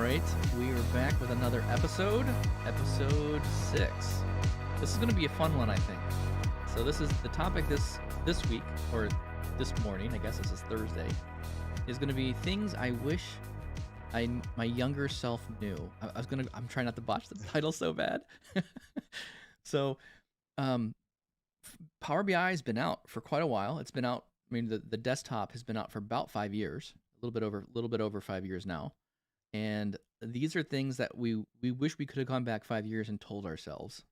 right, we are back with another episode 6. This is going to be a fun one, I think. So this is the topic this week, or this morning, I guess this is Thursday, is going to be things I wish my younger self knew. I'm trying not to botch the title so bad. So, Power BI has been out for quite a while. It's been out. I mean, the desktop has been out for about 5 years, a little bit over 5 years now. And these are things that we wish we could have gone back 5 years and told ourselves.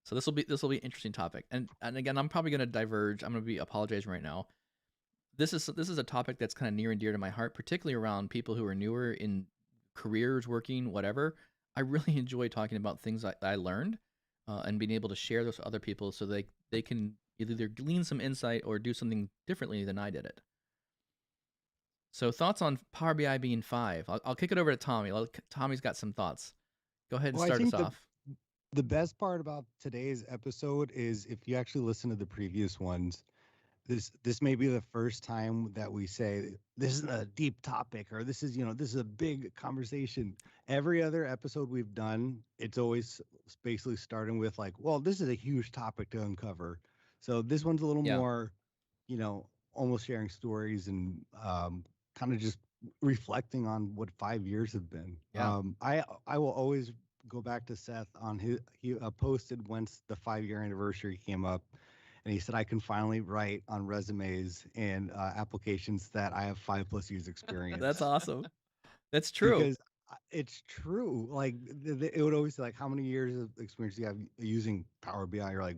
So this will be an interesting topic. And again, I'm probably going to diverge. I'm going to be apologizing right now. This is a topic that's kind of near and dear to my heart, particularly around people who are newer in careers, working, whatever. I really enjoy talking about things I learned and being able to share those with other people so they can either glean some insight or do something differently than I did it. So thoughts on Power BI being 5? I'll kick it over to Tommy. Tommy's got some thoughts. Go ahead and start us off. The best part about today's episode is if you actually listen to the previous ones, this may be the first time that we say this is a deep topic or this is a big conversation. Every other episode we've done, it's always basically starting with like, well, this is a huge topic to uncover. So this one's a little more, almost sharing stories and kind of just reflecting on what 5 years have been. Yeah. I will always go back to Seth on he posted once the 5-year anniversary came up, and he said I can finally write on resumes and applications that I have 5+ years experience. That's awesome. That's true. Because it's true. Like it would always say like, how many years of experience do you have using Power BI? You're like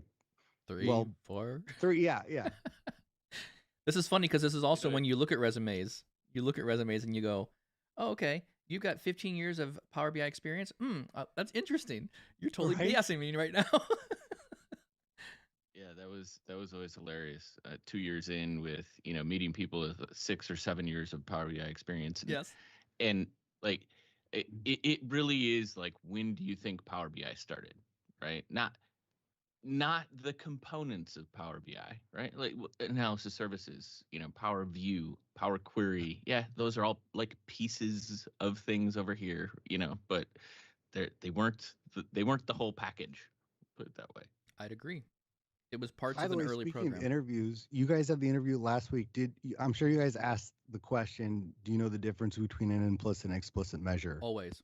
3, 4. 3. Yeah. This is funny because this is also when you look at resumes. You look at resumes and you go, "Oh, okay, you've got 15 years of Power BI experience. That's interesting. You're totally BSing me right now." Yeah, that was always hilarious. 2 years in with meeting people with 6 or 7 years of Power BI experience. Yes, and like it really is like, when do you think Power BI started? Right? Not the components of Power BI, right? Like analysis services, Power View, Power Query. Yeah, those are all like pieces of things over here, but they weren't the whole package. Put it that way. I'd agree. It was parts By of the an way, early speaking program. of interviews, you guys had the interview last week. I'm sure you guys asked the question, do you know the difference between an implicit and explicit measure? Always.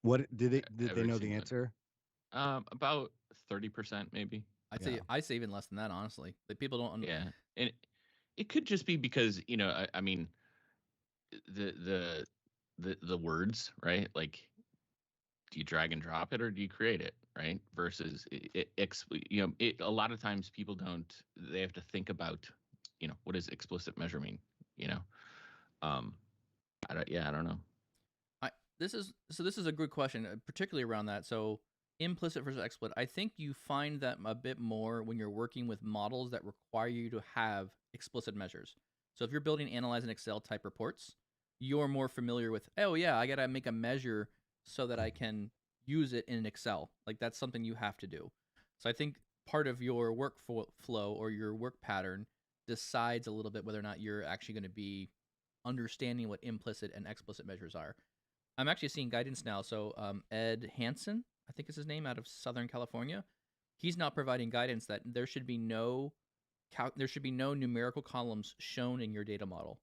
What did they know the answer? About 30% maybe. I'd say even less than that, honestly. Like people don't. Yeah, and it could just be because I mean, the words, right? Like, do you drag and drop it or do you create it, right? Versus a lot of times people don't. They have to think about, what does explicit measure mean? I don't know. This is a good question, particularly around that. So implicit versus explicit. I think you find that a bit more when you're working with models that require you to have explicit measures. So if you're building analyze and Excel type reports, you're more familiar with, oh yeah, I got to make a measure so that I can use it in Excel. Like that's something you have to do. So I think part of your workflow or your work pattern decides a little bit whether or not you're actually going to be understanding what implicit and explicit measures are. I'm actually seeing guidance now. So Ed Hansen, I think is his name, out of Southern California, he's now providing guidance that there should be no numerical columns shown in your data model.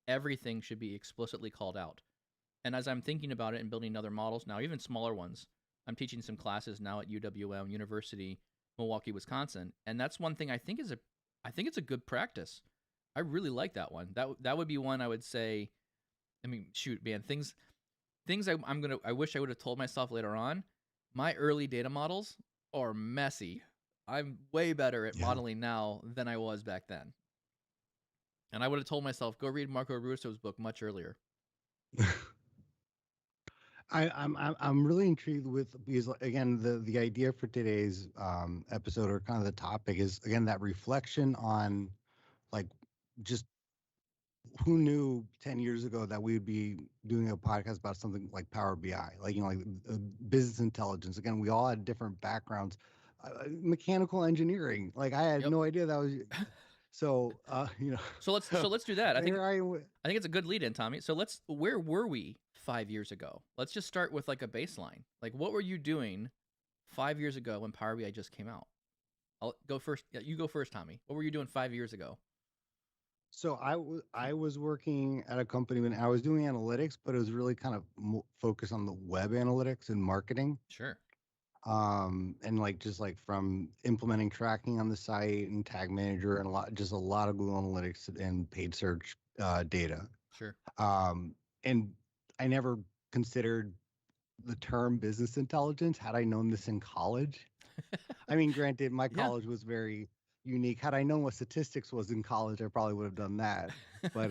Everything should be explicitly called out. And as I'm thinking about it and building other models now, even smaller ones, I'm teaching some classes now at UWM, University, Milwaukee, Wisconsin, and that's one thing I think it's a good practice. I really like that one. That would be one I would say. I mean, shoot, man, things I wish I would have told myself later on. My early data models are messy. I'm way better at modeling now than I was back then. And I would have told myself, go read Marco Russo's book much earlier. I'm really intrigued with, because again, the idea for today's episode, or kind of the topic, is again that reflection on like just who knew 10 years ago that we would be doing a podcast about something like Power BI, like business intelligence. Again, we all had different backgrounds. Mechanical engineering, like I had no idea that was. So So let's do that. I think here it's a good lead in, Tommy. So where were we 5 years ago? Let's just start with like a baseline. Like, what were you doing 5 years ago when Power BI just came out? I'll go first. Yeah, you go first, Tommy. What were you doing 5 years ago? So I was working at a company when I was doing analytics, but it was really kind of focused on the web analytics and marketing. Sure. And like just like from implementing tracking on the site and tag manager and a lot of Google Analytics and paid search data. Sure. And I never considered the term business intelligence had I known this in college. I mean, granted, my Yeah. college was very unique. Had I known what statistics was in college, I probably would have done that. But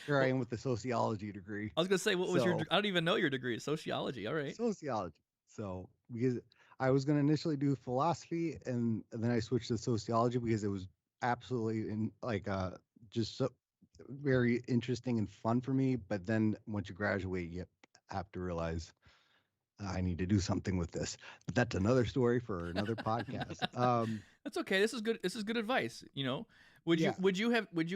here I am with the sociology degree. I was gonna say, what was your? So- I don't even know your degree. Sociology. All right. Sociology. So because I was going to initially do philosophy, and then I switched to sociology because it was absolutely just so very interesting and fun for me. But then once you graduate, you have to realize I need to do something with this. But that's another story for another podcast. That's okay. This is good. This is good advice. You know, would Yeah. you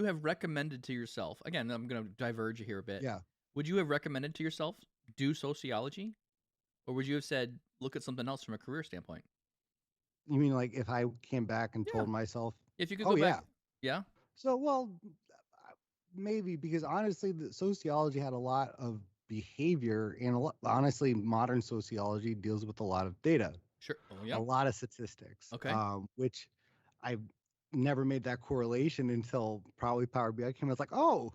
have recommended to yourself? Again, I'm gonna diverge here a bit. Yeah. Would you have recommended to yourself do sociology, or would you have said look at something else from a career standpoint? You mean like if I came back and Yeah. told myself, If you could oh, go back, yeah. yeah, So, well, maybe because honestly, the sociology had a lot of behavior, and honestly, modern sociology deals with a lot of data, sure. Oh a yeah. lot of statistics. Okay. Which I've never made that correlation until probably Power BI came. I was like, oh,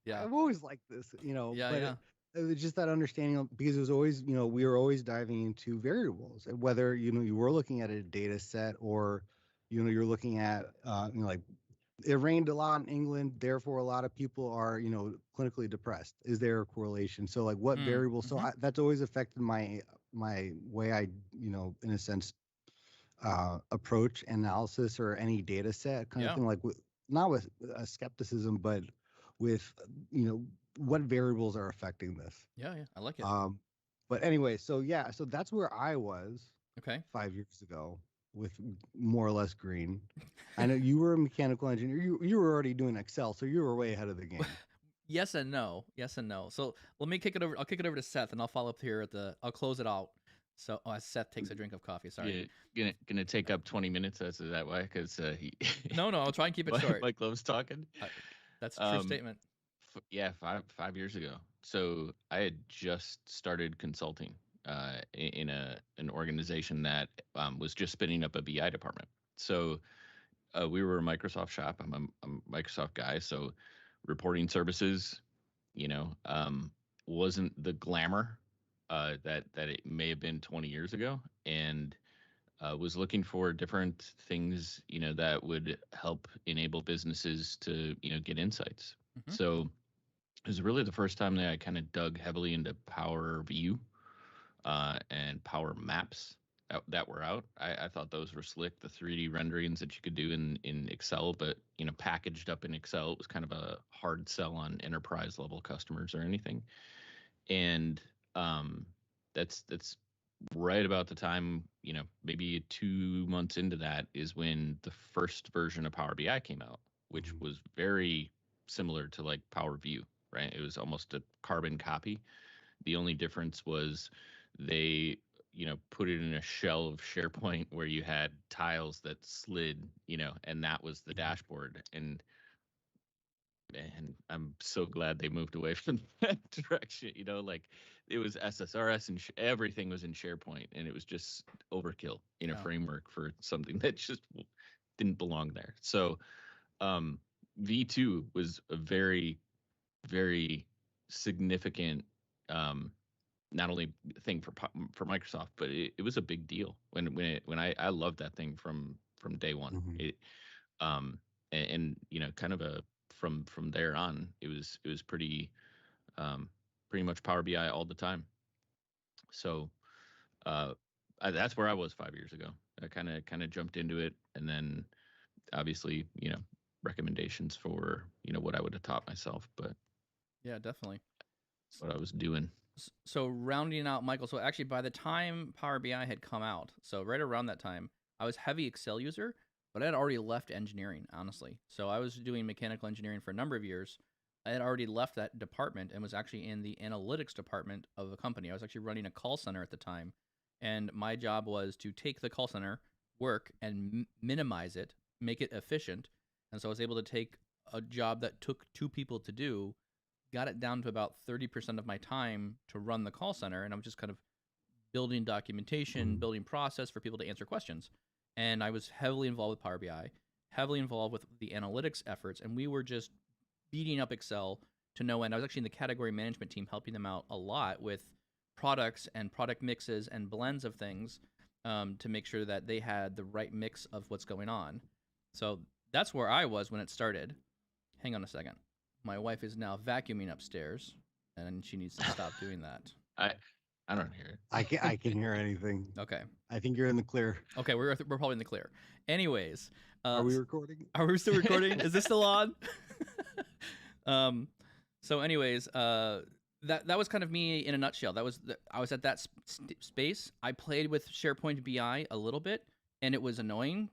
Yeah. I've always liked this, Yeah. but Yeah. it was just that understanding because it was always, we were always diving into variables, and whether, you were looking at a data set or, you're looking at, like it rained a lot in England, therefore a lot of people are, clinically depressed. Is there a correlation? So like what variables? So that's always affected my way I, in a sense, approach analysis or any data set kind Yeah. of thing, like not with skepticism, but with, what variables are affecting this. Yeah. Yeah. I like it. But anyway, so yeah, so that's where I was Okay. 5 years ago with more or less green. I know you were a mechanical engineer. You were already doing Excel, so you were way ahead of the game. Yes and no. Yes and no. So let me kick it over. I'll kick it over to Seth, and I'll follow up here I'll close it out. So as Seth takes a drink of coffee. Sorry. Gonna take up 20 minutes. Is that why? Because he. No. I'll try and keep it short. Mike loves talking. That's a true statement. Yeah, 5 years ago. So I had just started consulting in an organization that was just spinning up a BI department. So we were a Microsoft shop. I'm a Microsoft guy. So reporting services, wasn't the glamour that it may have been 20 years ago, and was looking for different things, that would help enable businesses to, get insights. So it was really the first time that I kind of dug heavily into Power View and Power Maps that were out. I thought those were slick, the 3D renderings that you could do in Excel, but packaged up in Excel. It was kind of a hard sell on enterprise level customers or anything. And that's right about the time, maybe 2 months into that is when the first version of Power BI came out, which was very similar to like Power View, right? It was almost a carbon copy. The only difference was they, put it in a shell of SharePoint where you had tiles that slid, and that was the dashboard. And I'm so glad they moved away from that direction. Like it was SSRS and everything was in SharePoint, and it was just overkill in a framework for something that just didn't belong there. So V2 was a very, very significant not only thing for Microsoft, but it was a big deal when I loved that thing from day one. It and kind of from there on, it was pretty much Power BI all the time. So that's where I was 5 years ago. I kind of jumped into it, and then obviously recommendations for what I would have taught myself, but yeah, definitely what I was doing. So rounding out Michael, so actually by the time Power BI had come out, so right around that time, I was heavy Excel user, but I had already left engineering, honestly. So I was doing mechanical engineering for a number of years, I had already left that department and was actually in the analytics department of a company. I was actually running a call center at the time, and my job was to take the call center work and minimize it, make it efficient. And so I was able to take a job that took two people to do, got it down to about 30% of my time to run the call center, and I'm just kind of building documentation, building process for people to answer questions. And I was heavily involved with Power BI, heavily involved with the analytics efforts, and we were just beating up Excel to no end. I was actually in the category management team helping them out a lot with products and product mixes and blends of things to make sure that they had the right mix of what's going on. So that's where I was when it started. Hang on a second. My wife is now vacuuming upstairs, and she needs to stop doing that. I don't hear it. I can hear anything. Okay. I think you're in the clear. Okay, we're probably in the clear. Anyways, Are we recording? Are we still recording? Is this still on? So anyways, that was kind of me in a nutshell. I was at that space. I played with SharePoint BI a little bit, and it was annoying.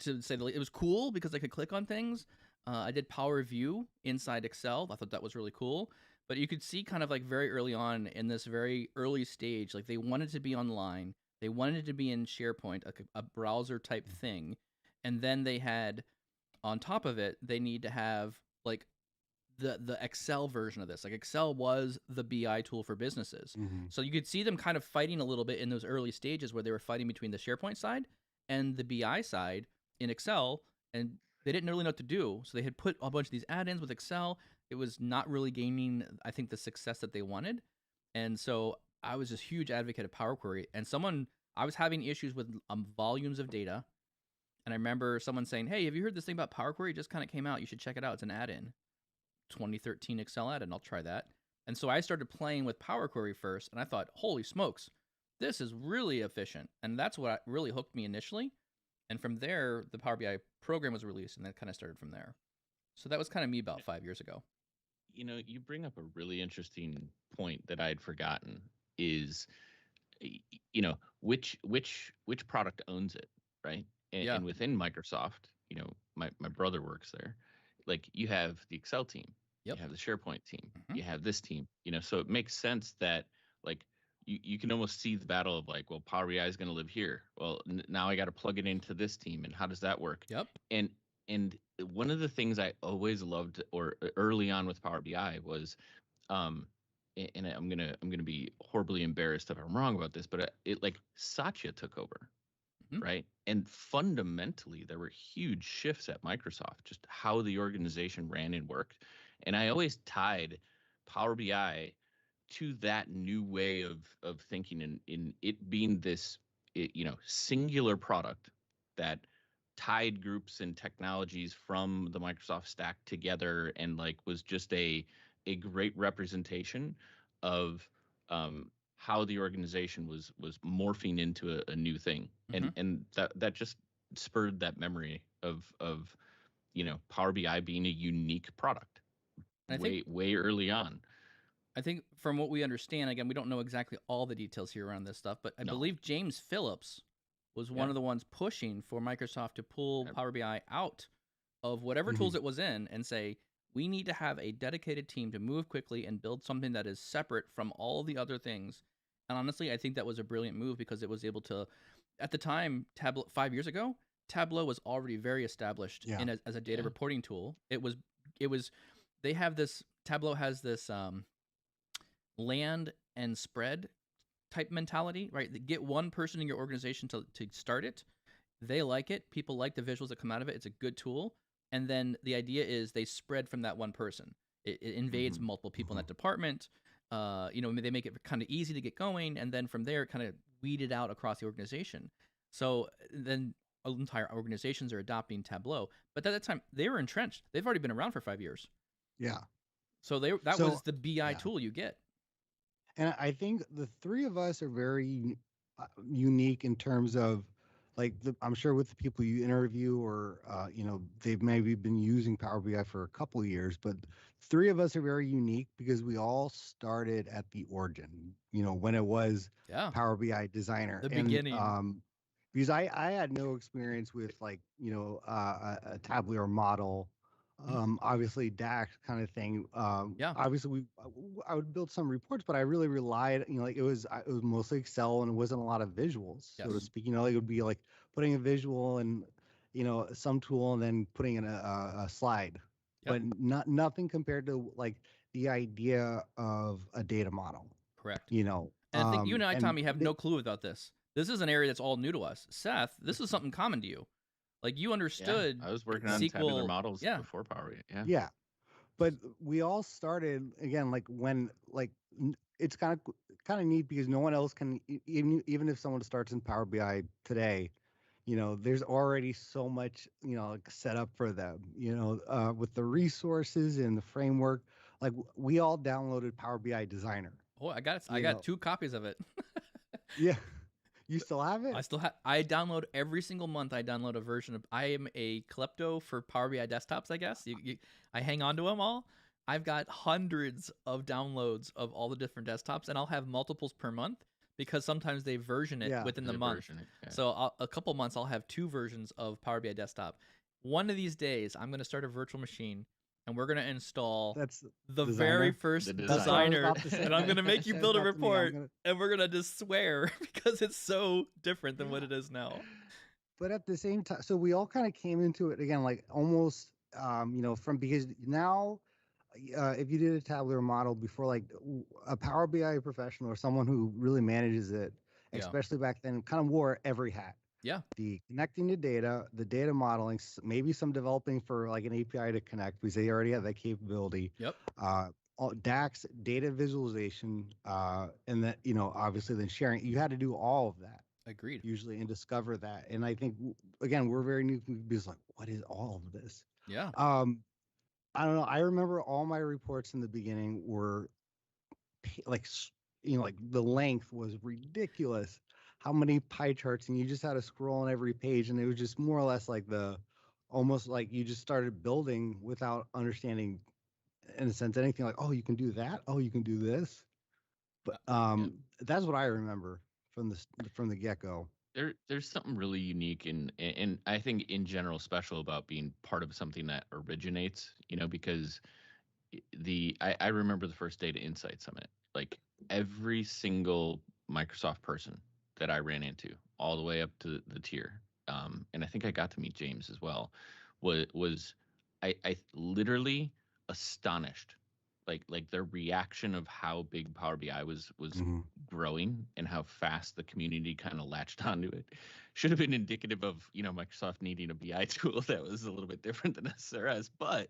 To say the least. It was cool because I could click on things. I did Power View inside Excel. I thought that was really cool. But you could see kind of like very early on in this very early stage, like they wanted to be online. They wanted to be in SharePoint, a browser type thing. And then they had, on top of it, they need to have like the Excel version of this. Like Excel was the BI tool for businesses. So you could see them kind of fighting a little bit in those early stages where they were fighting between the SharePoint side and the BI side in Excel, and they didn't really know what to do. So they had put a bunch of these add-ins with Excel. It was not really gaining, I think, the success that they wanted. And so I was this huge advocate of Power Query. And I was having issues with volumes of data. And I remember someone saying, hey, have you heard this thing about Power Query? It just kind of came out. You should check it out. It's an add-in. 2013 Excel add-in. I'll try that. And so I started playing with Power Query first. And I thought, holy smokes, this is really efficient. And that's what really hooked me initially. And from there, the Power BI program was released, and that kind of started from there. So that was kind of me about 5 years ago. You know, you bring up a really interesting point that I had forgotten is, you know, which product owns it, right? And within Microsoft, you know, my brother works there. Like you have the Excel team, you have the SharePoint team, you have this team, you know, so it makes sense that like you can almost see the battle of like, well, Power BI is going to live here. Well, now I got to plug it into this team, and how does that work? And one of the things I always loved, or early on with Power BI, was, and I'm gonna be horribly embarrassed if I'm wrong about this, but it like Satya took over, right? And fundamentally, there were huge shifts at Microsoft, just how the organization ran and worked. And I always tied Power BI to that new way of thinking, in it being this, you know, singular product that tied groups and technologies from the Microsoft stack together, and like was just a great representation of how the organization was morphing into a new thing. And that just spurred that memory of you know, Power BI being a unique product way early on. I think from what we understand, again, we don't know exactly all the details here around this stuff, but I believe James Phillips was one of the ones pushing for Microsoft to pull Power BI out of whatever tools it was in and say, we need to have a dedicated team to move quickly and build something that is separate from all the other things. And honestly, I think that was a brilliant move because it was able to, at the time, 5 years ago, Tableau was already very established as a data reporting tool. They have this, Tableau has this land and spread type mentality, right? Get one person in your organization to start it. They like it. People like the visuals that come out of it. It's a good tool. And then the idea is they spread from that one person. It invades multiple people in that department. You know, they make it kind of easy to get going. And then from there, it kind of weeded out across the organization. So then entire organizations are adopting Tableau. But at that time, they were entrenched. They've already been around for 5 years. Yeah. So that was the BI tool you get. And I think the three of us are very unique in terms of, like, I'm sure with the people you interview, or you know, they've maybe been using Power BI for a couple of years, but three of us are very unique because we all started at the origin, you know, when it was Power BI Designer. The beginning. Because I had no experience with, like, you know, a tabular model obviously DAX kind of thing. Yeah. Obviously, I would build some reports, but I really relied, like it was mostly Excel and it wasn't a lot of visuals, so to Yes. speak. Like it would be like putting a visual and some tool and then putting in a slide, Yep. but nothing compared to like the idea of a data model. Correct. You know, And I think you and I, and Tommy, have no clue about this. This is an area that's all new to us. Seth, this is something common to you. Like you Yeah, understood I was working on tabular SQL. models Yeah. before Power BI. Yeah. yeah, but we all started again like when like it's kind of neat because no one else can even if someone starts in Power BI today, there's already so much like set up for them, with the resources and the framework. Like we all downloaded Power BI Designer. Oh, I got it. I you got know 2 copies of it. yeah, you still have I it? still have. I download every single month. I download a version of. I am a klepto for Power BI desktops. I guess I hang on to them all. I've got hundreds of downloads of all the different desktops, and I'll have multiples per month because sometimes they version it Yeah. within the They month. version it. Yeah. So a couple months, I'll have 2 versions of Power BI desktop. One of these days, I'm going to start a virtual machine, and we're going to install That's the Designer? very first The That's what I was designer, about to say. and I'm gonna make you Said build a that to me, I'm report, gonna- and we're gonna just swear because it's so different than what it is now. But at the same time, so we all kind of came into it again, like almost, from because now, if you did a tabular model before, like a Power BI professional or someone who really manages it, Yeah. especially back then, kind of wore every hat. Yeah. The connecting the data modeling, maybe some developing for like an API to connect because they already have that capability. Yep. DAX, data visualization, and that, obviously then sharing. You had to do all of that Agreed. usually and discover that. And I think again, we're very new because like, what is all of this? Yeah. I don't know. I remember all my reports in the beginning were like, like the length was ridiculous. How many pie charts, and you just had to scroll on every page, and it was just more or less like almost like you just started building without understanding, in a sense, anything. Like, oh, you can do that. Oh, you can do this. But Yeah. that's what I remember from the get go. There's something really unique and I think in general special about being part of something that originates, because I remember the first Data Insight Summit. Like every single Microsoft person that I ran into, all the way up to the tier, and I think I got to meet James as well, was I literally astonished, like their reaction of how big Power BI was Mhm. growing and how fast the community kind of latched onto it. Should have been indicative of Microsoft needing a BI tool that was a little bit different than SRS, but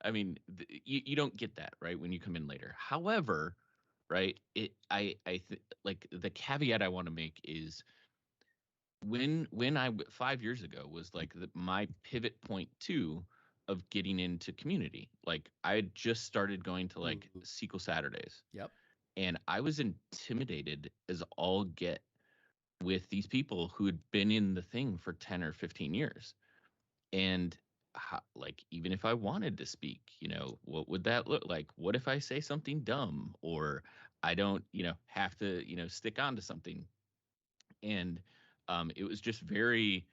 I mean, you don't get that right when you come in later. However, right, like the caveat I want to make is when 5 years ago was like my pivot point too of getting into community. Like I had just started going to like Mhm. SQL Saturdays, Yep. and I was intimidated as all get with these people who had been in the thing for 10 or 15 years. And like, even if I wanted to speak, what would that look like? What if I say something dumb or I don't, have to, stick on to something? And it was just very,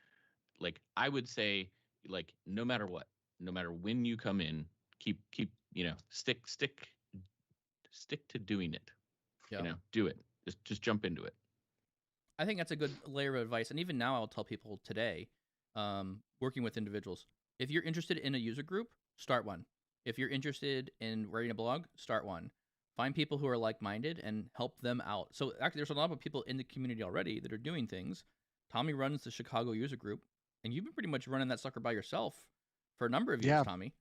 like, I would say, like, no matter what, no matter when you come in, keep, stick to doing it, Yeah. do it. Just jump into it. I think that's a good layer of advice. And even now, I'll tell people today, working with individuals, if you're interested in a user group, start one. If you're interested in writing a blog, start one. Find people who are like-minded and help them out. So actually, there's a lot of people in the community already that are doing things. Tommy runs the Chicago user group, and you've been pretty much running that sucker by yourself for a number of years, Yeah. Tommy.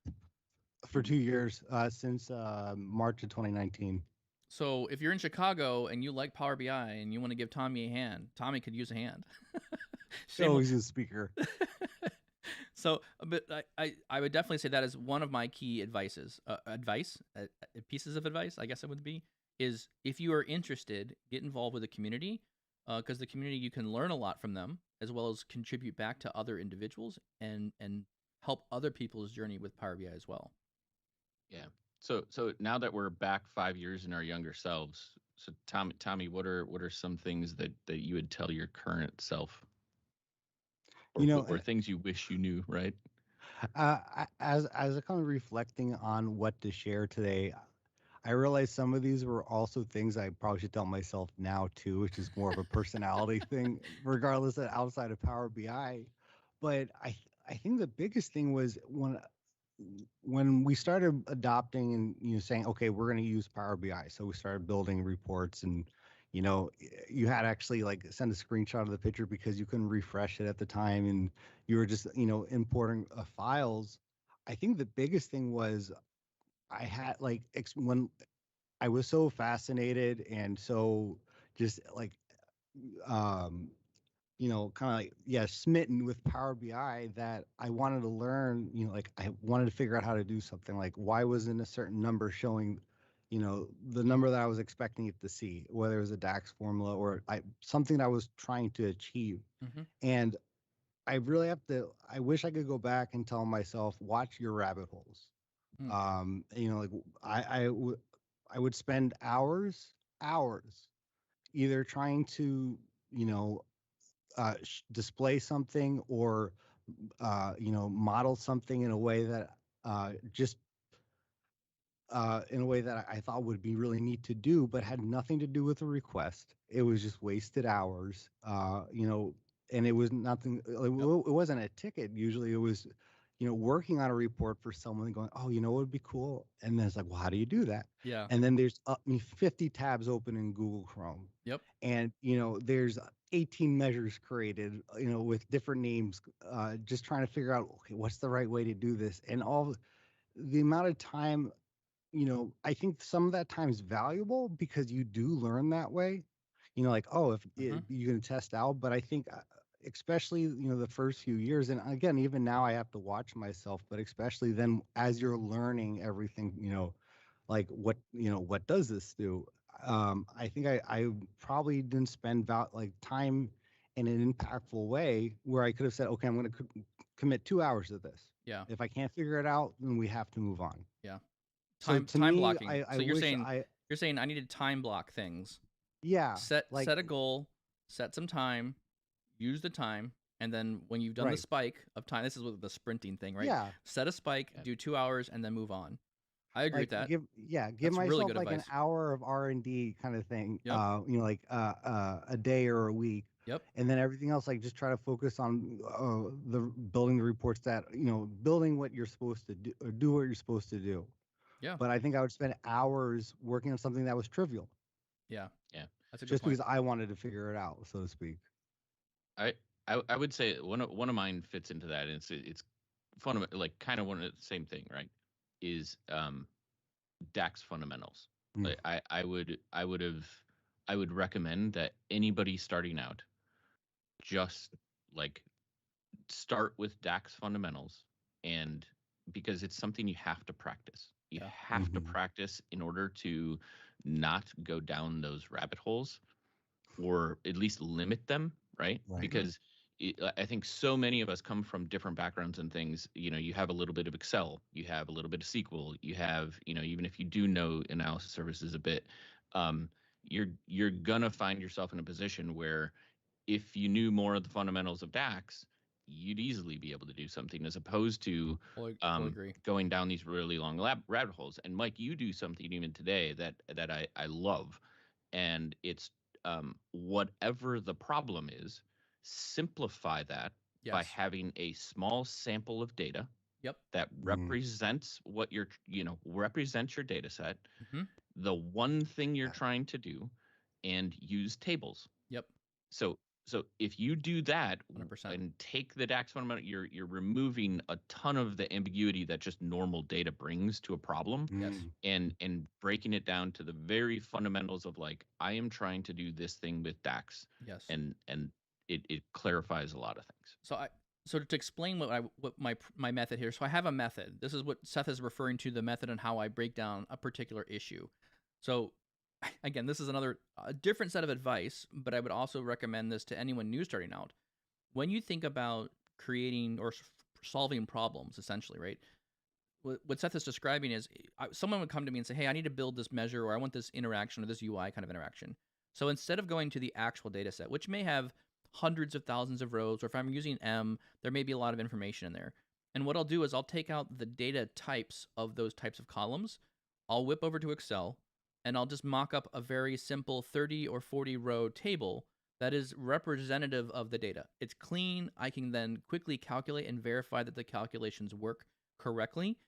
For 2 years, since March of 2019. So if you're in Chicago and you like Power BI and you want to give Tommy a hand, Tommy could use a hand. So he's a speaker. So, but I would definitely say that is one of my key pieces of advice, I guess it would be, is if you are interested, get involved with the community, because the community, you can learn a lot from them, as well as contribute back to other individuals and help other people's journey with Power BI as well. Yeah. So now that we're back 5 years in our younger selves, so Tommy, what are some things that you would tell your current self, or, You know, or things you wish you knew, right? As I kind of reflecting on what to share today, I realized some of these were also things I probably should tell myself now too, which is more of a personality thing, regardless of outside of Power BI. But I think the biggest thing was when we started adopting and saying, okay, we're going to use Power BI. So we started building reports, and you had to actually like send a screenshot of the picture because you couldn't refresh it at the time, and you were just importing files. I think the biggest thing was I had like when I was so fascinated and so just like um kind of like, yeah, smitten with Power BI that I wanted to learn, like I wanted to figure out how to do something. Like, why wasn't a certain number showing, the number that I was expecting it to see, whether it was a DAX formula or something that I was trying to achieve. Mm-hmm. And I really I wish I could go back and tell myself, watch your rabbit holes. Mm. Like I would spend hours either trying to, you know, display something or model something in a way that just in a way that I thought would be really neat to do, but had nothing to do with the request. It was just wasted hours, and it was nothing. Yep. It wasn't a ticket. Usually, it was, working on a report for someone and going, "Oh, what would be cool?" And then it's like, "Well, how do you do that?" Yeah. And then there's 50 tabs open in Google Chrome, Yep. and there's 18 measures created, with different names, just trying to figure out, okay, what's the right way to do this, and all the amount of time, I think some of that time is valuable because you do learn that way. Like, oh, if Mm-hmm. you can test out, but I think especially, the first few years, and again, even now I have to watch myself, but especially then as you're learning everything, like what does this do? I think I probably didn't spend about like time in an impactful way where I could have said, okay, I'm going to commit 2 hours to this. Yeah. If I can't figure it out, then we have to move on. Yeah. So Time to time me, blocking. I So wish I, you're saying I need to time block things. yeah, like, Set a goal, set some time, use the time, and then when you've done the right. spike of time, this is with the sprinting thing, right? Yeah. Set a spike, Yeah. do 2 hours, and then move on. I agree Like with that. give That's really myself good like an advice. hour of R&D kind of thing, Yep. like a day or a week. Yep. And then everything else, like just try to focus on the building the reports that, building what you're supposed to do or do what you're supposed to do. Yeah. But I think I would spend hours working on something that was trivial Yeah. Yeah. That's a good just point. because I wanted to figure it out, so to speak. I would say one of mine fits into that, and it's fundamental, like kind of one of the same thing, right? Is DAX fundamentals. Mm. Like I would recommend that anybody starting out just like start with DAX fundamentals, and because it's something you have to practice. You Yeah. have to Mhm. practice in order to not go down those rabbit holes, or at least limit them, right? Right. Mm-hmm. Because I think so many of us come from different backgrounds and things. You have a little bit of Excel, you have a little bit of SQL, you have, even if you do know analysis services a bit, um, you're gonna find yourself in a position where if you knew more of the fundamentals of DAX, you'd easily be able to do something, as opposed to Totally agree. going down these really long rabbit holes. And Mike, you do something even today that I love, and it's whatever the problem is, simplify that by Yes. having a small sample of data Yep. that Mm. represents what you're, represents your data set, Mm-hmm. the one thing you're Yeah. trying to do, and use tables. Yep. So if you do that 100%. and take the DAX fundamental, you're removing a ton of the ambiguity that just normal data brings to a problem, Yes. Mm. and breaking it down to the very fundamentals of, like, I am trying to do this thing with DAX, Yes. and it clarifies a lot of things. So to explain what my method here. So I have a method. This is what Seth is referring to, the method and how I break down a particular issue. So again, this is a different set of advice, but I would also recommend this to anyone new starting out. When you think about creating or solving problems, essentially, right? What Seth is describing is someone would come to me and say, "Hey, I need to build this measure, or I want this interaction or this UI kind of interaction." So instead of going to the actual data set, which may have hundreds of thousands of rows, or if I'm using M, there may be a lot of information in there. And what I'll do is I'll take out the data types of those types of columns. I'll whip over to Excel and I'll just mock up a very simple 30 or 40 row table that is representative of the data. It's clean. I can then quickly calculate and verify that the calculations work correctly.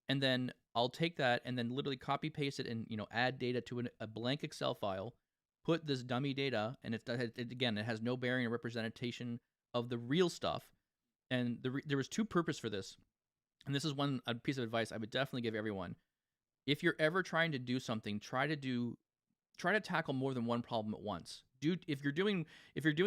And then I'll take that and then literally copy paste it and add data to a blank Excel file, put this dummy data, and again, it has no bearing or representation of the real stuff. And there was two purposes for this. And this is a piece of advice I would definitely give everyone. If you're ever trying to do something, try to tackle more than one problem at once. If you're doing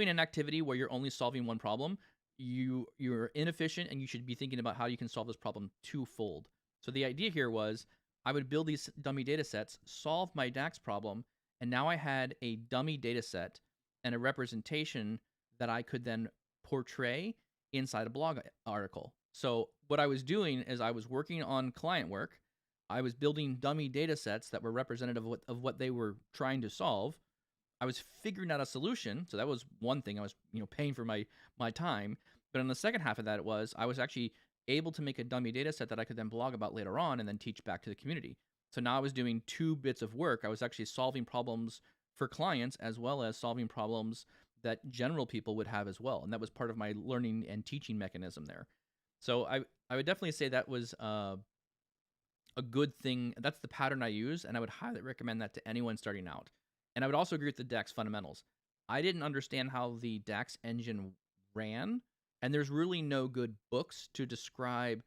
an activity where you're only solving one problem, you're inefficient, and you should be thinking about how you can solve this problem twofold. So the idea here was I would build these dummy data sets, solve my DAX problem, and now I had a dummy data set and a representation that I could then portray inside a blog article. So what I was doing is I was working on client work. I was building dummy data sets that were representative of what they were trying to solve. I was figuring out a solution. So that was one thing. I was paying for my time. But on the second half of that, I was actually able to make a dummy data set that I could then blog about later on and then teach back to the community. So now I was doing two bits of work. I was actually solving problems for clients as well as solving problems that general people would have as well. And that was part of my learning and teaching mechanism there. So I would definitely say that was a good thing. That's the pattern I use, and I would highly recommend that to anyone starting out. And I would also agree with the DAX fundamentals. I didn't understand how the DAX engine ran, and there's really no good books to describe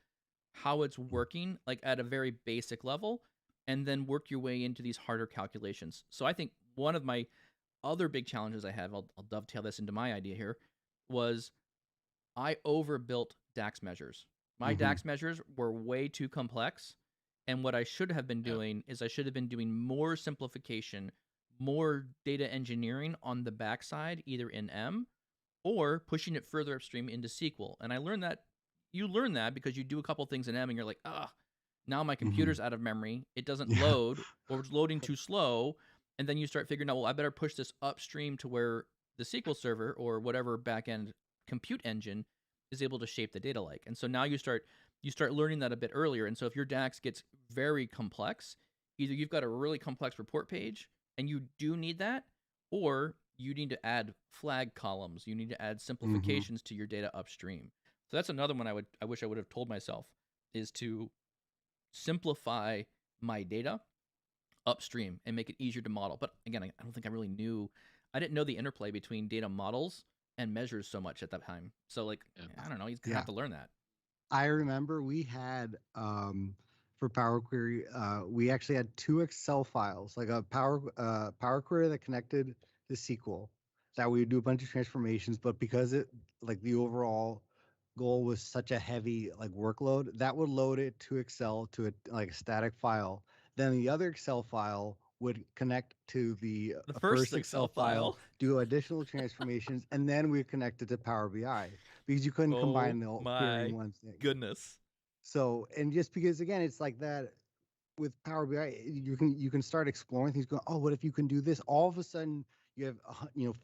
how it's working, like at a very basic level, and then work your way into these harder calculations. So I think one of my other big challenges I have, I'll dovetail this into my idea here, was I overbuilt DAX measures. My DAX measures were way too complex. And what I should have been doing is I should have been doing more simplification, more data engineering on the backside, either in M or pushing it further upstream into SQL. And I learned that you learn that because you do a couple things in M and you're like, now my computer's out of memory. It doesn't load, or it's loading too slow. And then you start figuring out, well, I better push this upstream to where the SQL server or whatever backend compute engine is able to shape the data like. And so now you start learning that a bit earlier. And so if your DAX gets very complex, either you've got a really complex report page and you do need that, or you need to add flag columns. You need to add simplifications to your data upstream. So that's another one I wish I would have told myself, is to simplify my data upstream and make it easier to model. But again, I don't think I didn't know the interplay between data models and measures so much at that time. So I don't know, he's gonna have to learn that. I remember we had for Power Query, we actually had two Excel files, like a Power Query that connected to SQL, that we would do a bunch of transformations. But because the overall goal was such a heavy workload, that would load it to Excel to a static file. Then the other Excel file would connect to the first Excel file, do additional transformations, and then we connect it to Power BI because you couldn't combine the query in one thing. Goodness. So, and just because again, it's like that with Power BI, you can start exploring things. Going, oh, what if you can do this? All of a sudden, you have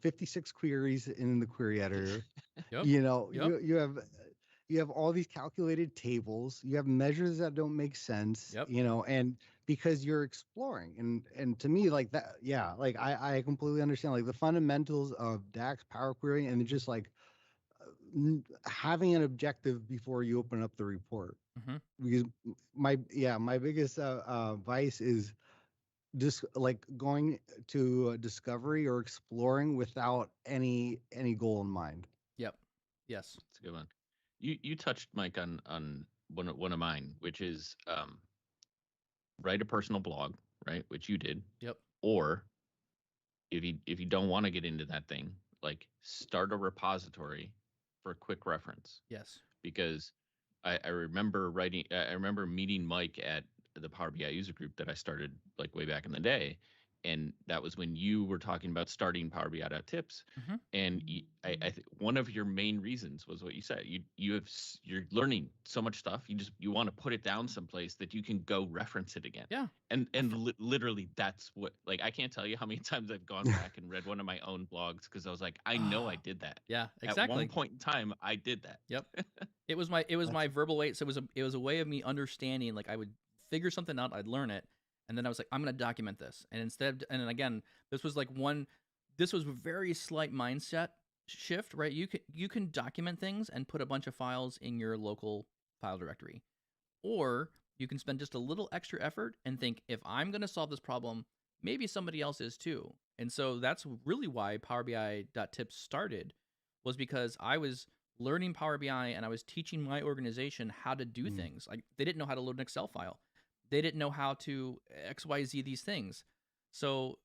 56 queries in the query editor. Yep. You have all these calculated tables. You have measures that don't make sense. Yep. And because you're exploring, and to me, like that, yeah, like I completely understand like the fundamentals of DAX, Power Query, and just having an objective before you open up the report. Because my biggest vice is just going to discovery or exploring without any goal in mind. Yep. Yes. That's a good one. You touched, Mike, on one of mine, which is write a personal blog, right? Which you did. Yep. Or if you don't want to get into that thing, start a repository for a quick reference. Yes. Because I remember meeting Mike at the Power BI user group that I started way back in the day, and that was when you were talking about starting Power BI.tips. Mm-hmm. And I think one of your main reasons was what you said. You're learning so much stuff. You want to put it down someplace that you can go reference it again. Yeah. And literally that's what, like, I can't tell you how many times I've gone back and read one of my own blogs because I was like, I know I did that. Yeah, At one exactly. point in time, I did that. Yep. It was my verbal weight. So it was a way of me understanding. Like I would figure something out, I'd learn it, and then I was like, I'm gonna document this. And and then again, this was a very slight mindset shift, right? You can document things and put a bunch of files in your local file directory, or you can spend just a little extra effort and think, if I'm gonna solve this problem, maybe somebody else is too. And so that's really why Power BI.tips started, was because I was learning Power BI and I was teaching my organization how to do things. Like they didn't know how to load an Excel file. They didn't know how to XYZ these things. So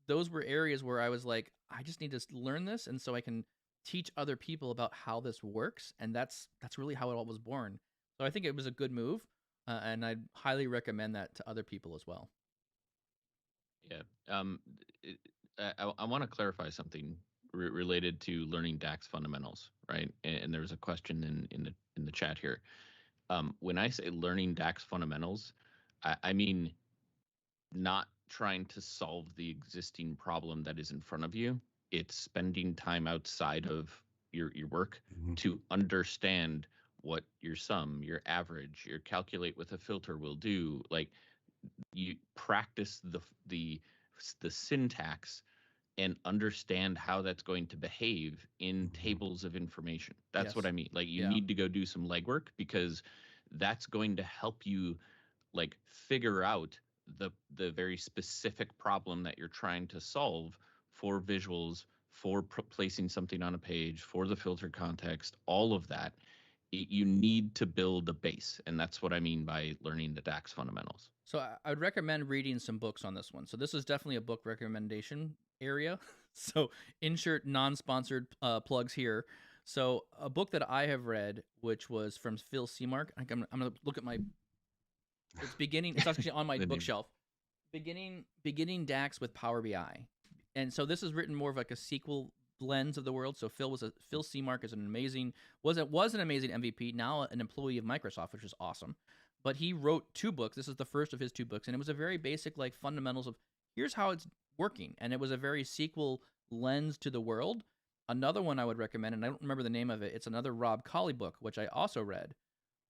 those were areas where I was like, I just need to learn this, and so I can teach other people about how this works. And that's really how it all was born. So I think it was a good move, and I'd highly recommend that to other people as well. Yeah. I want to clarify something related to learning DAX fundamentals, right? And there was a question in the chat here. When I say learning DAX fundamentals, I mean not trying to solve the existing problem that is in front of you. It's spending time outside of your work to understand what your sum, your average, your calculate with a filter will do. Like, you practice the syntax and understand how that's going to behave in tables of information. That's what Yes. I mean. Like, you Yeah. need to go do some legwork, because that's going to help you, like, figure out the very specific problem that you're trying to solve for visuals, for placing something on a page, for the filter context, all of that. You need to build a base, and that's what I mean by learning the DAX fundamentals. So I would recommend reading some books on this one. So this is definitely a book recommendation area. So insert non-sponsored plugs here. So a book that I have read, which was from Phil Seamark. I'm gonna look at my. It's actually on my bookshelf. Beginning DAX with Power BI, and so this is written more of like a SQL lens of the world. So Phil Seamark is was an amazing MVP. Now an employee of Microsoft, which is awesome. But he wrote 2 books. This is the first of his 2 books, and it was a very basic, like, fundamentals of here's how it's working, and it was a very SQL lens to the world. Another one I would recommend, and I don't remember the name of it. It's another Rob Colley book, which I also read.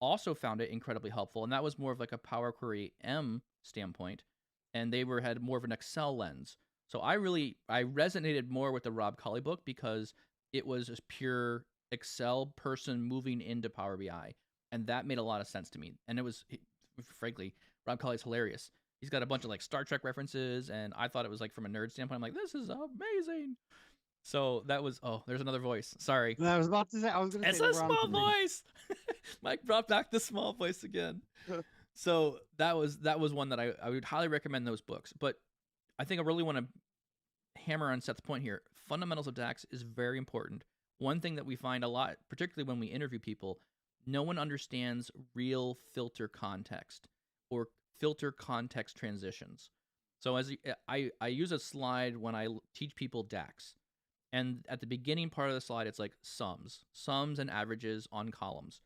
Also found it incredibly helpful, and that was more of like a Power Query M standpoint, and they had more of an Excel lens. So I resonated more with the Rob Colley book because it was a pure Excel person moving into Power BI. And that made a lot of sense to me. And it was, frankly, Rob Colley's hilarious. He's got a bunch of like Star Trek references, and I thought it was like from a nerd standpoint. I'm like, this is amazing. So that was, there's another voice. Sorry. I was about to say, I was going to say it's a small voice. Mike brought back the small voice again. So that was one that I would highly recommend those books. But I think I really want to hammer on Seth's point here. Fundamentals of DAX is very important. One thing that we find a lot, particularly when we interview people, no one understands real filter context or filter context transitions. So I use a slide when I teach people DAX. And at the beginning part of the slide, it's like sums and averages on columns.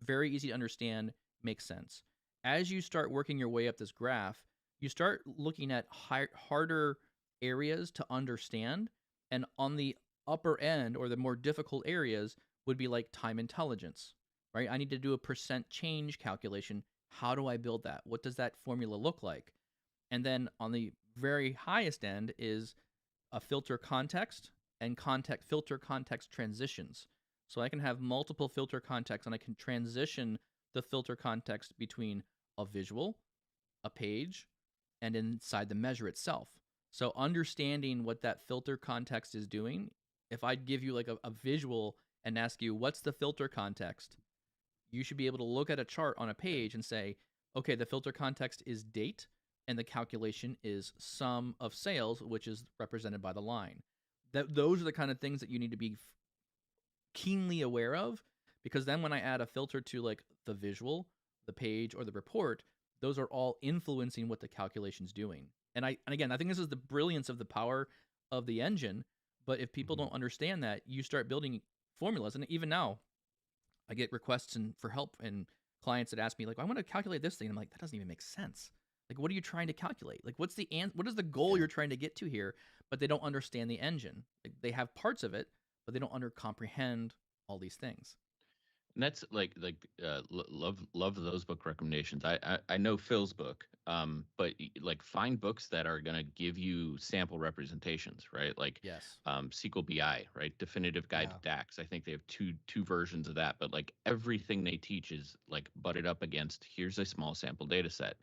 Very easy to understand, makes sense. As you start working your way up this graph, you start looking at harder areas to understand. And on the upper end, or the more difficult areas, would be like time intelligence, right? I need to do a percent change calculation. How do I build that? What does that formula look like? And then on the very highest end is a filter context and filter context transitions. So I can have multiple filter contexts, and I can transition the filter context between a visual, a page, and inside the measure itself. So understanding what that filter context is doing, if I give you like a visual and ask you, what's the filter context? You should be able to look at a chart on a page and say, okay, the filter context is date, and the calculation is sum of sales, which is represented by the line. Those are the kind of things that you need to be keenly aware of, because then when I add a filter to like the visual, the page, or the report, those are all influencing what the calculation's doing. And again, I think this is the brilliance of the power of the engine. But if people Mhm. don't understand that, you start building formulas. And even now, I get requests for help and clients that ask me like, I want to calculate this thing. I'm like, that doesn't even make sense. Like, what are you trying to calculate? Like, what is the goal Yeah. you're trying to get to here? But they don't understand the engine. Like, they have parts of it, but they don't comprehend all these things. And that's love those book recommendations. I know Phil's book, but like find books that are gonna give you sample representations, right? Like Yes. SQL BI, right? Definitive Guide Yeah. to DAX. I think they have two versions of that, but like everything they teach is like butted up against here's a small sample data set.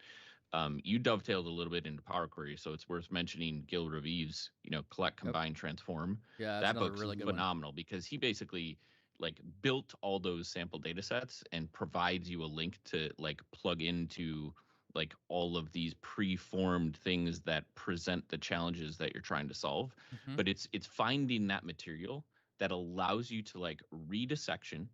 You dovetailed a little bit into Power Query, so it's worth mentioning Gil Ravive's, collect, Yep. combine, transform. Yeah, that's That another book's really good one. phenomenal because he basically like built all those sample data sets and provides you a link to like plug into like all of these preformed things that present the challenges that you're trying to solve. Mm-hmm. But it's finding that material that allows you to like read a section,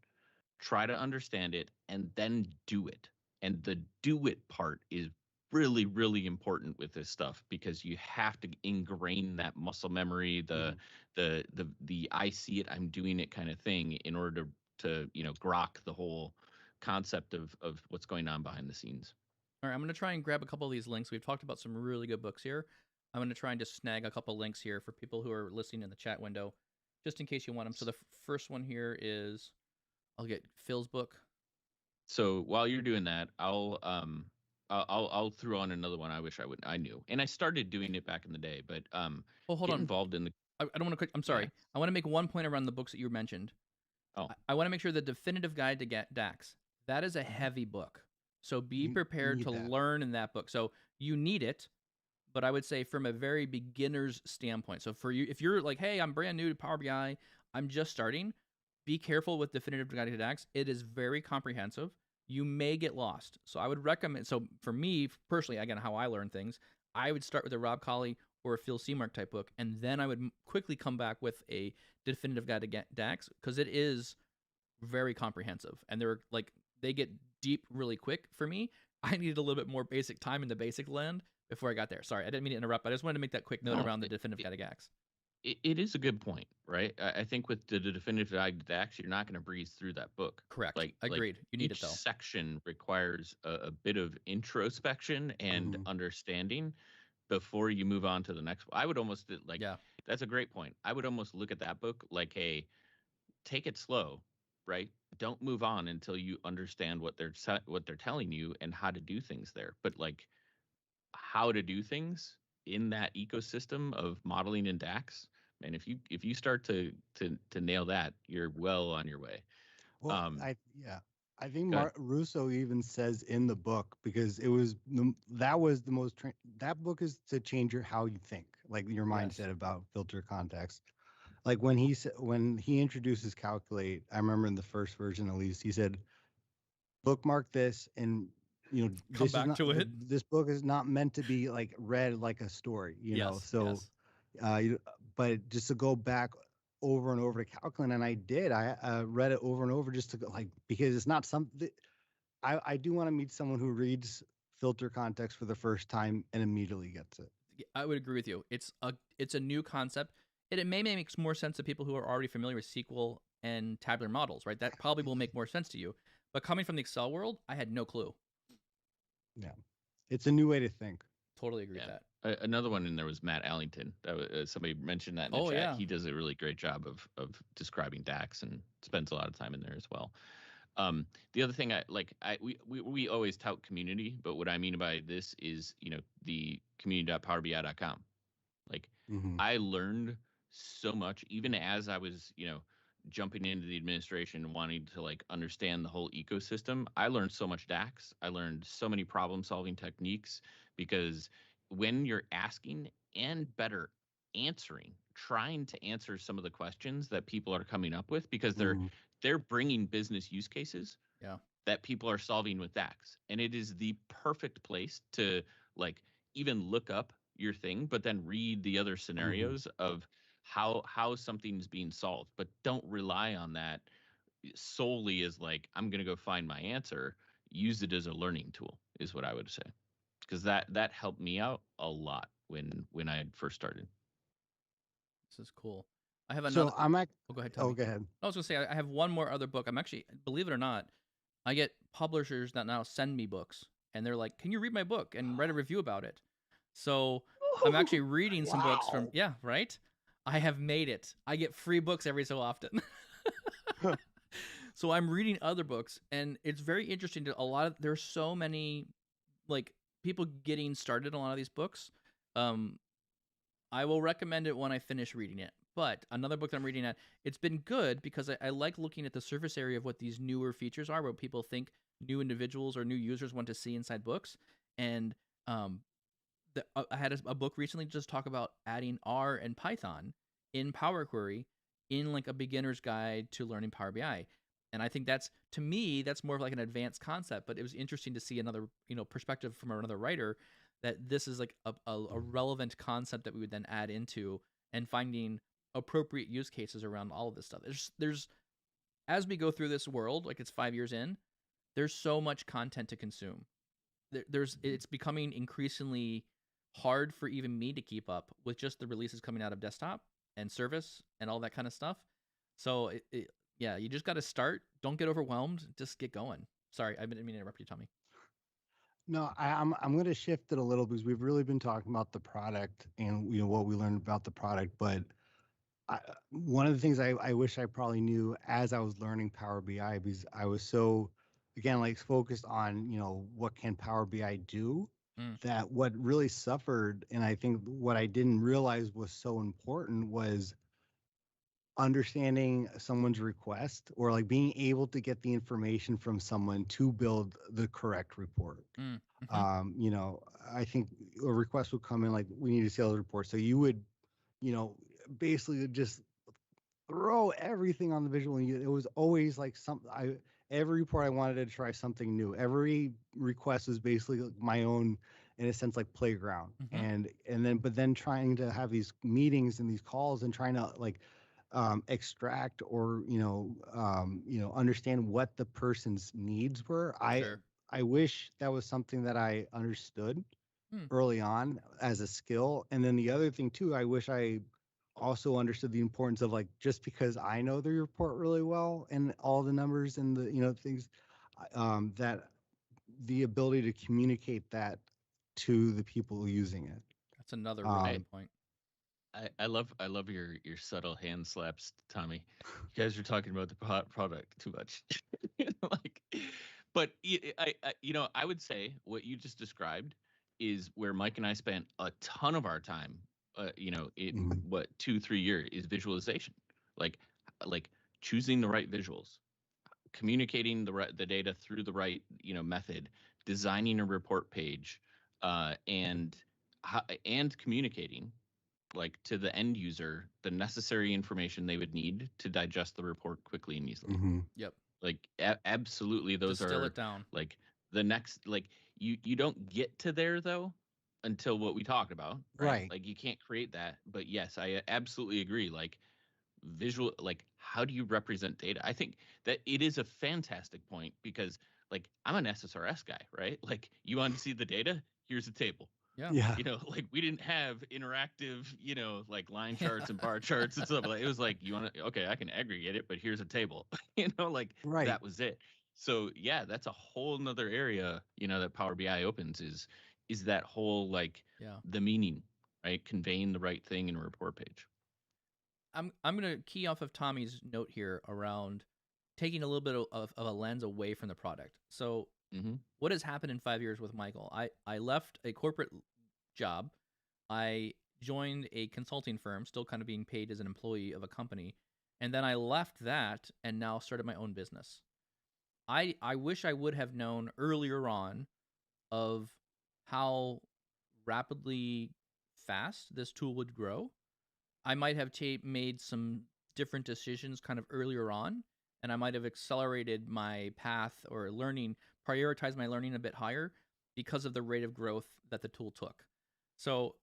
try to understand it, and then do it. And the do it part is really, really important with this stuff because you have to ingrain that muscle memory, the Mhm. the I see it, I'm doing it kind of thing in order to grok the whole concept of what's going on behind the scenes. All right, I'm going to try and grab a couple of these links. We've talked about some really good books here. I'm going to try and just snag a couple links here for people who are listening in the chat window, just in case you want them. So the first one here is, I'll get Phil's book. So while you're doing that, I'll throw on another one. I knew, and I started doing it back in the day, but Oh, hold get on. involved in the I don't want to. I'm yeah. sorry. I want to make one point around the books that you mentioned. Oh, I want to make sure the Definitive Guide to DAX. That is a heavy book, so be You prepared need to that. learn in that book. So you need it, but I would say from a very beginner's standpoint. So for you, if you're like, hey, I'm brand new to Power BI, I'm just starting, be careful with Definitive Guide to DAX. It is very comprehensive. You may get lost. So I would recommend, so for me personally, again, how I learn things, I would start with a Rob Colley or a Phil Seamark type book, and then I would quickly come back with a Definitive Guide to DAX because it is very comprehensive. And they're like, they get deep really quick for me. I needed a little bit more basic time in the basic land before I got there. Sorry, I didn't mean to interrupt. I just wanted to make that quick note no, around the Definitive Guide to DAX. it is a good point, right? I think with the definitive guide to DAX, you're not going to breeze through that book. Correct. Like Agreed. You need it each though. section requires a bit of introspection and Mhm. understanding before you move on to the next one. I would almost like Yeah. that's a great point. I would almost look at that book like, hey, take it slow, right? Don't move on until you understand what they're telling you and how to do things there. But like how to do things in that ecosystem of modeling and DAX, and if you start to nail that, you're well on your way. Well, Um, I think Go ahead. Russo even says in the book because it was that was the most that book is to change how you think, like your Yes. mindset about filter context. Like when he introduces calculate, I remember in the first version at least he said bookmark this and Come this is back not to it. this book is not meant to be like read like a story, Yes. so Yes. but just to go back over and over to calculate, and I did. I read it over and over just to like because it's not something. I do want to meet someone who reads filter context for the first time and immediately gets it. I would agree with you. It's a new concept. And it may make more sense to people who are already familiar with SQL and tabular models, right? That probably will make more sense to you. But coming from the Excel world, I had no clue. Yeah, it's a new way to think. Totally agree Yeah. with that. Another one in there was Matt Allington. Somebody mentioned that in the Oh chat. yeah. He does a really great job of describing DAX and spends a lot of time in there as well. The other thing we always tout community, but what I mean by this is the community.powerbi.com. Like Hmm. I learned so much even as I was jumping into the administration and wanting to like understand the whole ecosystem. I learned so much DAX. I learned so many problem solving techniques because when you're asking and better answering, trying to answer some of the questions that people are coming up with because Hmm. they're bringing business use cases Yeah. that people are solving with DAX. And it is the perfect place to like even look up your thing, but then read the other Hmm. scenarios of how something's being solved. But don't rely on that solely as like, I'm gonna go find my answer. Use it as a learning tool, is what I would say. Because that helped me out a lot. when I first started. This is cool. I have So another. I'm at. Oh, go ahead, Oh, Tommy. go ahead. I was gonna say I have one more other book. I'm actually, believe it or not, I get publishers that now send me books, and they're like, "Can you read my book and write a review about it?" So I'm actually reading some books from. Wow. Yeah, right. I have made it. I get free books every so often. So I'm reading other books, and it's very interesting. There's so many like people getting started on a lot of these books. Um, I will recommend it when I finish reading it. But another book that I'm reading it's been good because I like looking at the surface area of what these newer features are, what people think new individuals or new users want to see inside books. And um, I had a book recently just talk about adding R and Python in Power Query in like a beginner's guide to learning Power BI. And I think to me, that's more of like an advanced concept, but it was interesting to see another, perspective from another writer that this is like a relevant concept that we would then add into and finding appropriate use cases around all of this stuff. There's as we go through this world, like it's 5 years in, there's so much content to consume. It's becoming increasingly hard for even me to keep up with just the releases coming out of desktop and service and all that kind of stuff. So yeah, you just got to start. Don't get overwhelmed. Just get going. Sorry, I didn't mean to interrupt you, Tommy. No, I'm going to shift it a little because we've really been talking about the product and what we learned about the product. But one of the things I wish I probably knew as I was learning Power BI, because I was so, again, like focused on what can Power BI do, that what really suffered, and I think what I didn't realize was so important, was understanding someone's request, or like being able to get the information from someone to build the correct report. I think a request would come in like, we need a sales report. So you would, basically just throw everything on the visual. And it was always like every report I wanted to try something new. Every request was basically like my own, in a sense, like playground. But then trying to have these meetings and these calls and trying to like extract or understand what the person's needs were. Sure. I wish that was something that I understood early on as a skill. And then the other thing too, I wish I also understood the importance of, like, just because I know the report really well and all the numbers and the things, that the ability to communicate that to the people using it. That's another really good point. I love your subtle hand slaps, Tommy. You guys are talking about the product too much. But I would say what you just described is where Mike and I spent a ton of our time. In 2-3 years is visualization, like choosing the right visuals, communicating the data through the right method, designing a report page, and communicating like to the end user the necessary information they would need to digest the report quickly and easily. Yep. Like absolutely, those Distill are it down. like the next, like you don't get to there though until what we talked about, right? Like you can't create that, but yes, I absolutely agree. Like visual, like how do you represent data? I think that it is a fantastic point because like I'm an SSRS guy, right? Like you want to see the data, here's a table. Yeah. Like we didn't have interactive, like line charts and bar charts and stuff. Like it was like, you want to, okay, I can aggregate it, but here's a table, like that was it. So yeah, that's a whole nother area, that Power BI opens is that whole, like the meaning, right? Conveying the right thing in a report page. I'm going to key off of Tommy's note here around taking a little bit of a lens away from the product. So what has happened in 5 years with Michael? I left a corporate job. I joined a consulting firm, still kind of being paid as an employee of a company. And then I left that and now started my own business. I wish I would have known earlier on of how rapidly fast this tool would grow. I might have made some different decisions kind of earlier on, and I might have accelerated my path or prioritized my learning a bit higher because of the rate of growth that the tool took. So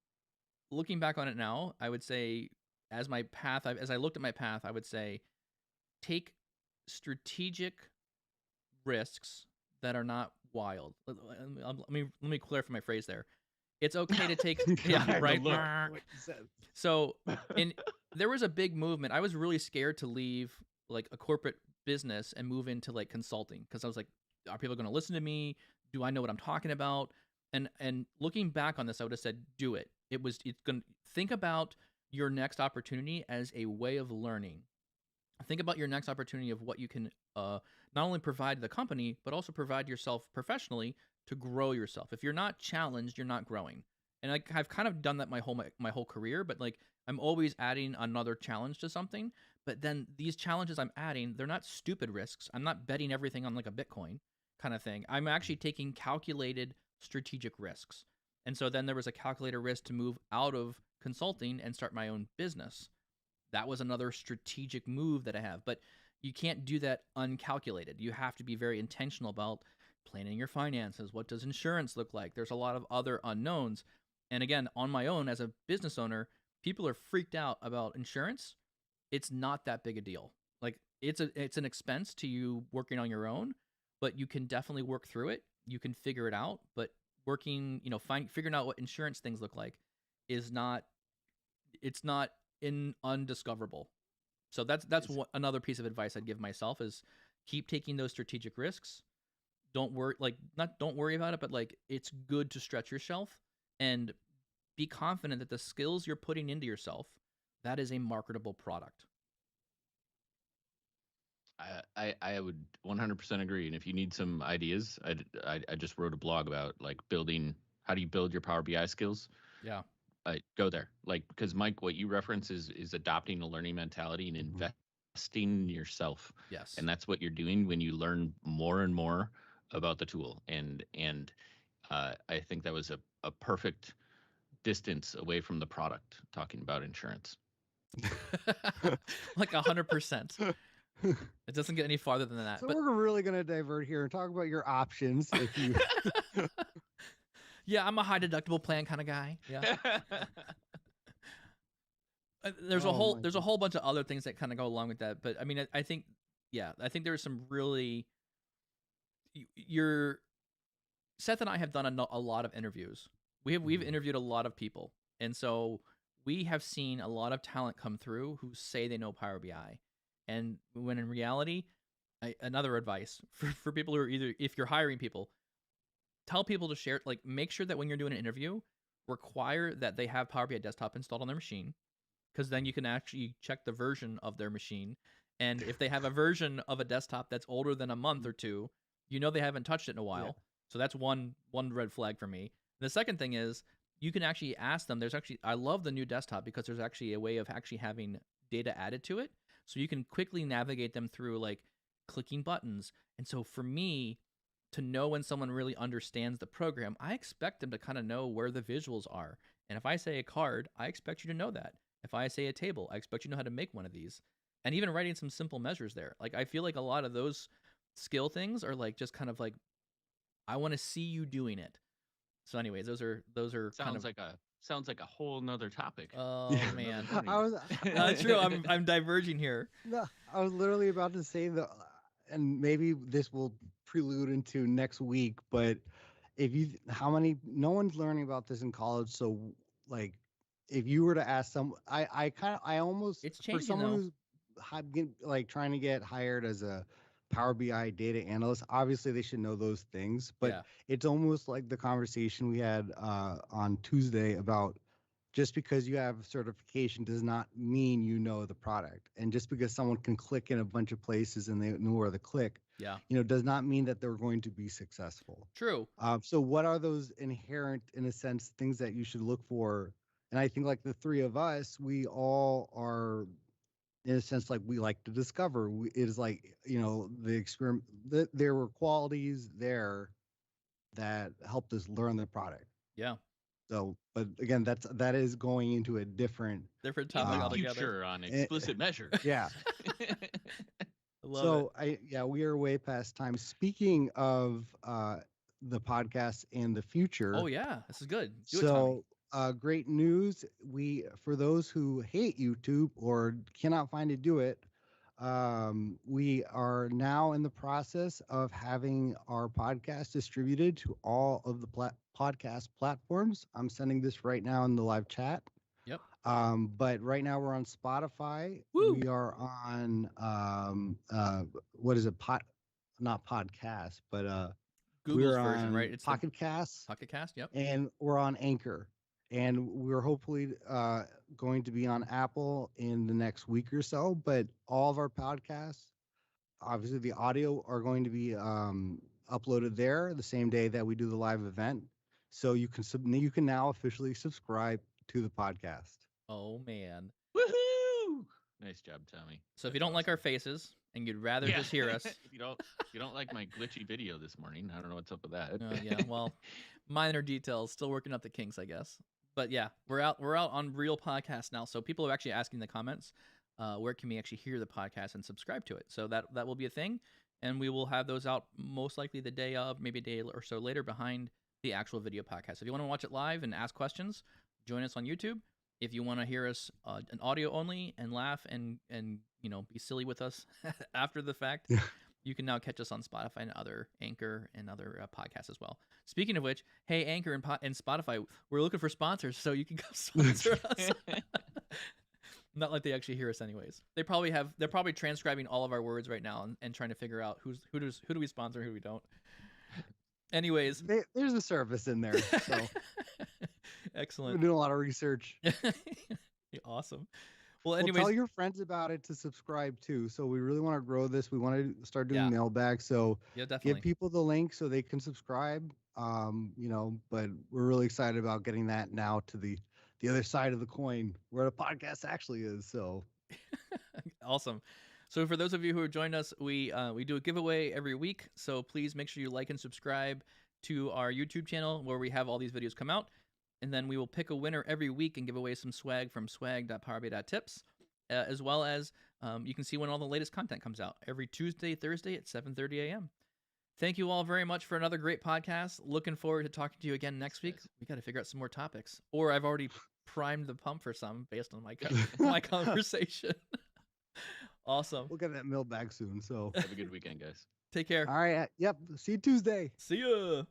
looking back on it now, I would say as I looked at my path, I would say take strategic risks that are not wild. Let me clarify my phrase there. It's okay to take yeah, I right. know what you said. So there was a big movement. I was really scared to leave like a corporate business and move into like consulting because I was like, are people going to listen to me? Do I know what I'm talking about? And looking back on this, I would have said, do it. It's going to think about your next opportunity as a way of learning. Think about your next opportunity of what you can not only provide the company, but also provide yourself professionally to grow yourself. If you're not challenged, you're not growing. And I've kind of done that my whole career, but like I'm always adding another challenge to something. But then these challenges I'm adding, they're not stupid risks. I'm not betting everything on like a Bitcoin kind of thing. I'm actually taking calculated strategic risks. And so then there was a calculated risk to move out of consulting and start my own business. That was another strategic move that I have. But you can't do that uncalculated. You have to be very intentional about planning your finances. What does insurance look like? There's a lot of other unknowns. And again, on my own as a business owner, people are freaked out about insurance. It's not that big a deal. Like it's an expense to you working on your own, but you can definitely work through it. You can figure it out. But working, figuring out what insurance things look like is not. It's not undiscoverable. So that's another piece of advice I'd give myself is keep taking those strategic risks. Don't worry, don't worry about it, but like it's good to stretch yourself and be confident that the skills you're putting into yourself, that is a marketable product. I would 100% agree. And if you need some ideas, I just wrote a blog about like how do you build your Power BI skills? Yeah. Go there. Like, because Mike, what you reference is adopting a learning mentality and investing in yourself. Yes. And that's what you're doing when you learn more and more about the tool. And I think that was a perfect distance away from the product talking about insurance. Like 100%. It doesn't get any farther than that. So we're really going to divert here and talk about your options. If you, yeah, I'm a high deductible plan kind of guy. Yeah. There's a whole bunch of other things that kind of go along with that, but I mean, I think there's some really. Seth and I have done a lot of interviews. We've interviewed a lot of people, and so we have seen a lot of talent come through who say they know Power BI, and when in reality, another advice for people who are if you're hiring people, tell people to share, like make sure that when you're doing an interview, require that they have Power BI Desktop installed on their machine, because then you can actually check the version of their machine, and if they have a version of a desktop that's older than a month or two, they haven't touched it in a while. Yeah. So that's one red flag for me. The second thing is you can actually ask them. I love the new desktop because there's actually a way of actually having data added to it. So you can quickly navigate them through like clicking buttons. And so for me to know when someone really understands the program, I expect them to kind of know where the visuals are. And if I say a card, I expect you to know that. If I say a table, I expect you to know how to make one of these. And even writing some simple measures there. Like I feel like a lot of those skill things are like just kind of like, I want to see you doing it. So anyways, those are sounds like a whole nother topic. Oh man. That's true. I'm diverging here. No, I was literally about to say that, and maybe this will prelude into next week, but no one's learning about this in college. So like, if you were to ask it's changing, for someone who's like trying to get hired as a Power BI data analyst, obviously they should know those things, but it's almost like the conversation we had on Tuesday about just because you have certification does not mean you know the product. And just because someone can click in a bunch of places and they know where to click, does not mean that they're going to be successful. True. So what are those inherent, in a sense, things that you should look for? And I think like the three of us, we all are, in a sense, like we like to discover. It is like, the experiment, there were qualities there that helped us learn the product. Yeah. So, but again, that is going into a different topic altogether. Future on explicit measures. Yeah. We are way past time. Speaking of the podcast and the future. Oh yeah, this is good. Great news. For those who hate YouTube or cannot find to do it, we are now in the process of having our podcast distributed to all of the podcast platforms. I'm sending this right now in the live chat. Yep. But right now we're on Spotify. Woo! We are on what is it? Not podcast, but Google's we're version, on right? It's the Pocket Cast, Pocket Cast. Yep. and we're on Anchor. And we're hopefully going to be on Apple in the next week or so. But all of our podcasts, obviously the audio, are going to be uploaded there the same day that we do the live event. So you can now officially subscribe to the podcast. Oh man. Woohoo! Nice job, Tommy. So if you don't like our faces and you'd rather just hear us, if you don't like my glitchy video this morning, I don't know what's up with that. yeah, well, minor details, still working out the kinks, I guess. But yeah, we're out on real podcasts now. So people are actually asking in the comments, where can we actually hear the podcast and subscribe to it? So that will be a thing, and we will have those out most likely the day of, maybe a day or so later, behind the actual video podcast. If you want to watch it live and ask questions, join us on YouTube. If you want to hear us an audio only and laugh and be silly with us after the fact, you can now catch us on Spotify and other Anchor and other podcasts as well. Speaking of which, hey, Anchor and Spotify, we're looking for sponsors, so you can come sponsor us. Not like they actually hear us anyways. They're probably transcribing all of our words right now and trying to figure out who do we sponsor, who we don't. Anyways, there's a service in there. So excellent. We're doing a lot of research. Awesome. Well, anyways, tell your friends about it to subscribe too. So we really want to grow this. We want to start doing mailbag. So yeah, definitely give people the link so they can subscribe. But we're really excited about getting that now to the other side of the coin where the podcast actually is. So awesome. So for those of you who are joining us, we do a giveaway every week. So please make sure you like and subscribe to our YouTube channel where we have all these videos come out. And then we will pick a winner every week and give away some swag from swag.powerbi.tips, as well as you can see when all the latest content comes out every Tuesday, Thursday at 7:30 a.m. Thank you all very much for another great podcast. Looking forward to talking to you again next week. We got to figure out some more topics, or I've already primed the pump for some based on my conversation. Awesome. We'll get that mailbag soon. So have a good weekend, guys. Take care. All right. Yep. See you Tuesday. See ya.